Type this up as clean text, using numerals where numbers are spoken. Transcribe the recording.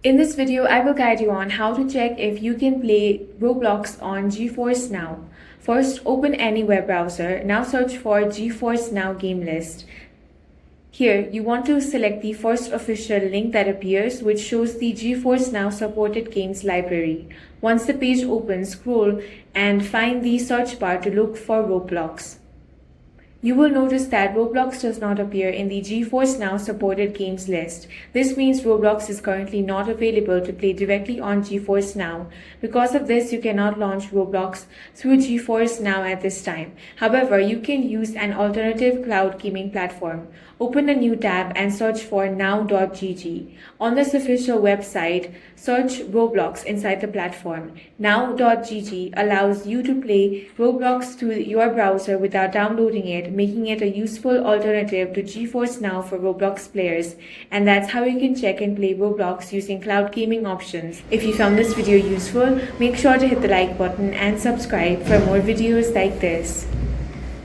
In this video, I will guide you on how to check if you can play Roblox on GeForce Now. First, open any web browser. Now search for GeForce Now game list. Here, you want to select the first official link that appears, which shows the GeForce Now supported games library. Once the page opens, scroll and find the search bar to look for Roblox. You will notice that Roblox does not appear in the GeForce Now supported games list. This means Roblox is currently not available to play directly on GeForce Now. Because of this, you cannot launch Roblox through GeForce Now at this time. However, you can use an alternative cloud gaming platform. Open a new tab and search for now.gg. On this official website, search Roblox inside the platform. Now.gg allows you to play Roblox through your browser without downloading it, making it a useful alternative to GeForce Now for Roblox players. And that's how you can check and play Roblox using cloud gaming options. If you found this video useful, make sure to hit the like button and subscribe for more videos like this.